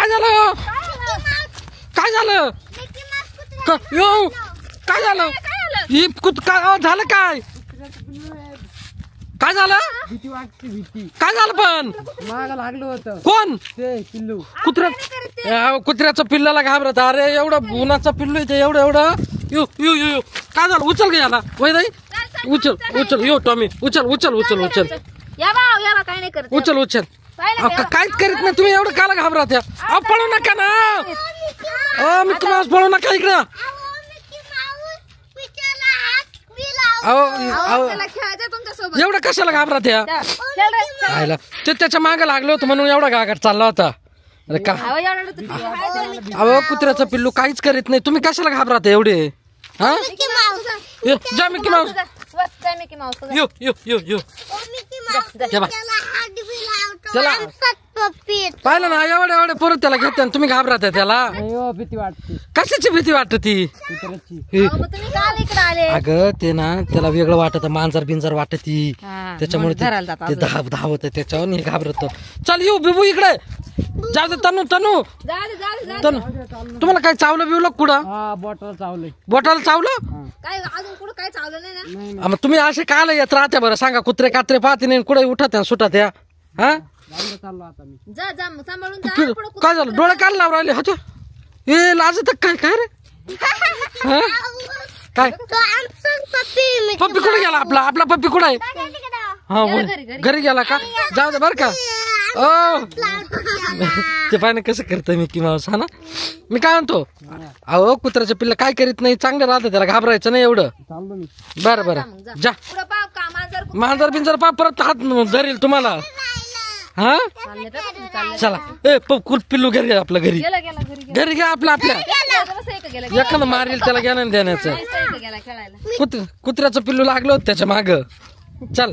काय झालं काय झालं यो काय झालं ही काय झालं काय काय झालं भीती वाटते भीती काय झालं पण मागं लागलं होतं कोण ते पिल्लू कुत्र्याचं पिल्लाला घाबरत अरे एवढं उन्हाचं पिल्लू इथे एवढं एवढं यो यो यो काय झालं उचल गे याला वैदाई उचल उचल यो टॉमी उचल उचल उचल उचल उचल उचल काहीच करीत नाही तुम्ही एवढं काला घाबरत या पळू नका ना मिकी माऊस पळू नका इकडं एवढं कशाला घाबरत या ते त्याच्या मागे लागलो होतं म्हणून एवढा गागाट चालला होता अरे का अहो कुत्र्याचं पिल्लू काहीच करीत नाही तुम्ही कशाला घाबरत एवढे हा जा मिकी माऊस यो यो यो यो त्याला पाहिलं ना एवढे एवढे परत त्याला घेते तुम्ही घाबरत त्याला भीती वाटते कशाची भीती वाटत ती अगं ते ना त्याला वेगळं वाटत मांजर बिंजर वाटत ती त्याच्यामुळे ते धावत त्याच्यावर हे घाबरत चल येऊ बिबू इकडे जाऊ दे तनू तनू तनू तुम्हाला काय चावलं बिवलं कुठं बॉटल चावलंय बोटाला चावलं काय अजून कुठं काय चावलं नाही मग तुम्ही असे काल येत राहत्या बरं सांगा कुत्रे कात्रे पाहते नाही कुठे उठत सुटत या हा चाललो आता मी जा जा सांभाळून जा काय झालं डोळे काढ लाव राहिले हतो ए लाजत काय काय रे हा? काय पप्पी कुठे गेला आपला आपला पप्पी कुठे आहे हा घरी गेला का जाऊ दे बर का ओ ते पाहिजे कसं करतोय मिकी माऊस हा ना मी काय म्हणतो अहो कुत्र्याच्या पिल्ला काय करीत नाही चांगलं राहतं त्याला घाबरायचं नाही एवढं चाललो मी बरं बरं जा मांजर बिंजर पा परत हात धरेल तुम्हाला हा चला ए पिल्लू घरी घ्या आपल्या घरी घरी घ्या आपल्या आपल्या एखादं मारेल त्याला ज्ञान देण्याचं कुत्र्याचं पिल्लू लागलं होतं त्याच्या माग चल